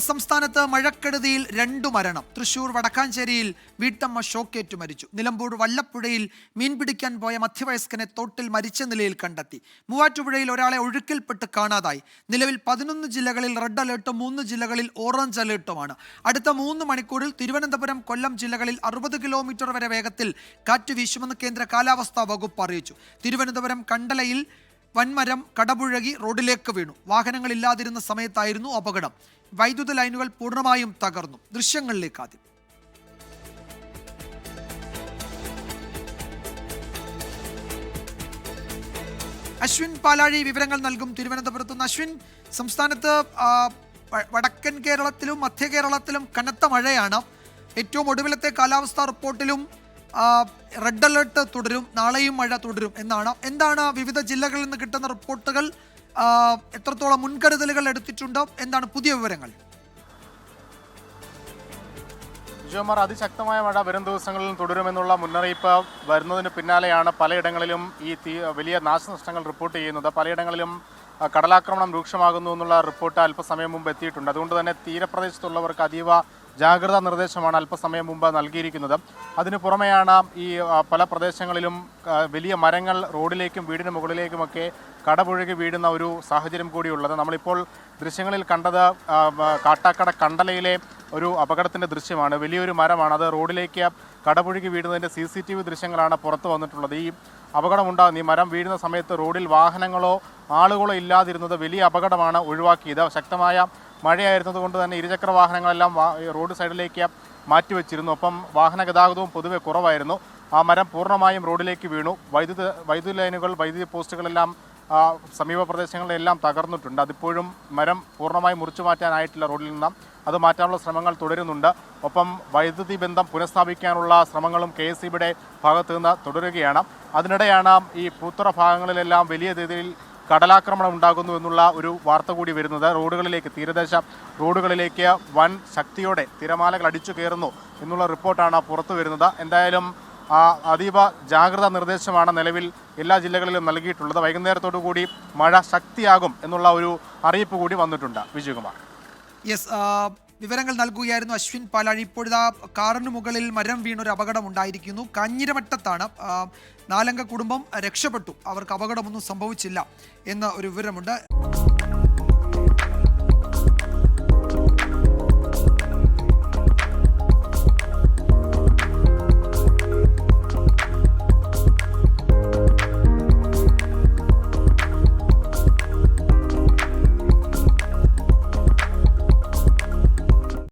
സംസ്ഥാനത്ത് മഴക്കെടുതിയിൽ 2 മരണം. തൃശൂർ വടക്കാഞ്ചേരിയിൽ വീട്ടമ്മ ഷോക്കേറ്റു മരിച്ചു. നിലമ്പൂർ വല്ലപ്പുഴയിൽ മീൻ പിടിക്കാൻ പോയ മധ്യവയസ്കനെ തോട്ടിൽ മരിച്ച നിലയിൽ കണ്ടെത്തി. മൂവാറ്റുപുഴയിൽ ഒരാളെ ഒഴുക്കിൽപ്പെട്ട് കാണാതായി. നിലവിൽ 11 ജില്ലകളിൽ റെഡ് അലേർട്ടും 3 ജില്ലകളിൽ ഓറഞ്ച് അലേർട്ടുമാണ്. അടുത്ത 3 മണിക്കൂറിൽ തിരുവനന്തപുരം, കൊല്ലം ജില്ലകളിൽ 60 കിലോമീറ്റർ വരെ വേഗത്തിൽ കാറ്റ് വീശുമെന്ന് കേന്ദ്ര കാലാവസ്ഥാ വകുപ്പ് അറിയിച്ചു. തിരുവനന്തപുരം കണ്ടലയിൽ വൻമരം കടപുഴകി റോഡിലേക്ക് വീണു. വാഹനങ്ങളില്ലാതിരുന്ന സമയത്തായിരുന്നു അപകടം. വൈദ്യുത ലൈനുകൾ പൂർണ്ണമായും തകർന്നു. ദൃശ്യങ്ങളിലേക്ക് ആദ്യം. അശ്വിൻ പാലാഴി വിവരങ്ങൾ നൽകും തിരുവനന്തപുരത്ത് നിന്ന്. അശ്വിൻ, സംസ്ഥാനത്ത് വടക്കൻ കേരളത്തിലും മധ്യ കേരളത്തിലും കനത്ത മഴയാണ്. ഏറ്റവും ഒടുവിലത്തെ കാലാവസ്ഥാ റിപ്പോർട്ടിലും റെഡ് അലേർട്ട് തുടരും, നാളെയും മഴ തുടരും എന്നാണ്. എന്താണ് വിവിധ ജില്ലകളിൽ നിന്ന് കിട്ടുന്ന റിപ്പോർട്ടുകൾ? എത്രത്തോളം മുൻകരുതലുകൾ എടുത്തിട്ടുണ്ട്? എന്താണ് പുതിയ വിവരങ്ങൾ? വിജയകുമാർ, അതിശക്തമായ മഴ വരും ദിവസങ്ങളിൽ തുടരുമെന്നുള്ള മുന്നറിയിപ്പ് വരുന്നതിന് പിന്നാലെയാണ് പലയിടങ്ങളിലും ഈ വലിയ നാശനഷ്ടങ്ങൾ റിപ്പോർട്ട് ചെയ്യുന്നത്. പലയിടങ്ങളിലും കടലാക്രമണം രൂക്ഷമാകുന്നു എന്നുള്ള റിപ്പോർട്ട് അല്പസമയം മുമ്പ് എത്തിയിട്ടുണ്ട്. അതുകൊണ്ട് തന്നെ തീരപ്രദേശത്തുള്ളവർക്ക് അതീവ ജാഗ്രതാ നിർദ്ദേശമാണ് അല്പസമയം മുമ്പ് നൽകിയിരിക്കുന്നത്. അതിനു പുറമെയാണ് ഈ പല പ്രദേശങ്ങളിലും വലിയ മരങ്ങൾ റോഡിലേക്കും വീടിന് മുകളിലേക്കുമൊക്കെ കടപുഴകി വീഴുന്ന ഒരു സാഹചര്യം കൂടിയുള്ളത്. നമ്മളിപ്പോൾ ദൃശ്യങ്ങളിൽ കണ്ടത് കാട്ടാക്കട കണ്ടലയിലെ ഒരു അപകടത്തിൻ്റെ ദൃശ്യമാണ്. വലിയൊരു മരമാണ്, അത് റോഡിലേക്ക് കടപുഴകി വീഴുന്നതിൻ്റെ CCTV ദൃശ്യങ്ങളാണ് പുറത്തു വന്നിട്ടുള്ളത്. ഈ അപകടമുണ്ടാകുന്ന ഈ മരം വീഴുന്ന സമയത്ത് റോഡിൽ വാഹനങ്ങളോ ആളുകളോ ഇല്ലാതിരുന്നത് വലിയ അപകടമാണ് ഒഴിവാക്കിയത്. ശക്തമായ മഴയായിരുന്നത് കൊണ്ട് തന്നെ ഇരുചക്ര വാഹനങ്ങളെല്ലാം റോഡ് സൈഡിലേക്ക് മാറ്റിവെച്ചിരുന്നു. ഒപ്പം വാഹന ഗതാഗതവും പൊതുവെ കുറവായിരുന്നു. ആ മരം പൂർണ്ണമായും റോഡിലേക്ക് വീണു. വൈദ്യുത ലൈനുകൾ, വൈദ്യുതി പോസ്റ്റുകളെല്ലാം സമീപ പ്രദേശങ്ങളിലെല്ലാം തകർന്നിട്ടുണ്ട്. അതിപ്പോഴും മരം പൂർണ്ണമായും മുറിച്ചു മാറ്റാനായിട്ടില്ല റോഡിൽ നിന്ന്. അത് മാറ്റാനുള്ള ശ്രമങ്ങൾ തുടരുന്നുണ്ട്. ഒപ്പം വൈദ്യുതി ബന്ധം പുനഃസ്ഥാപിക്കാനുള്ള ശ്രമങ്ങളും KSEBിയുടെ ഭാഗത്തു നിന്ന് തുടരുകയാണ്. അതിനിടെയാണ് ഈ പൂത്തുറ ഭാഗങ്ങളിലെല്ലാം വലിയ രീതിയിൽ കടലാക്രമണം ഉണ്ടാകുന്നു എന്നുള്ള ഒരു വാർത്ത കൂടി വരുന്നത്. റോഡുകളിലേക്ക്, തീരദേശ റോഡുകളിലേക്ക് വൻ ശക്തിയോടെ തിരമാലകൾ അടിച്ചു കയറുന്നു എന്നുള്ള റിപ്പോർട്ടാണ് പുറത്തു വരുന്നത്. എന്തായാലും അതീവ ജാഗ്രതാ നിർദ്ദേശമാണ് നിലവിൽ എല്ലാ ജില്ലകളിലും നൽകിയിട്ടുള്ളത്. വൈകുന്നേരത്തോടു കൂടി മഴ ശക്തിയാകും എന്നുള്ള ഒരു അറിയിപ്പ് കൂടി വന്നിട്ടുണ്ട്. വിജയകുമാർ. യെസ്, വിവരങ്ങൾ നൽകുകയായിരുന്നു അശ്വിൻ പാലാഴി. ഇപ്പോഴിതാ കാറിന് മുകളിൽ മരം വീണൊരു അപകടം ഉണ്ടായിരിക്കുന്നു. കാഞ്ഞിരമറ്റത്താണ്. 4 അംഗ കുടുംബം രക്ഷപ്പെട്ടു, അവർക്ക് അപകടമൊന്നും സംഭവിച്ചില്ല എന്ന ഒരു വിവരമുണ്ട്.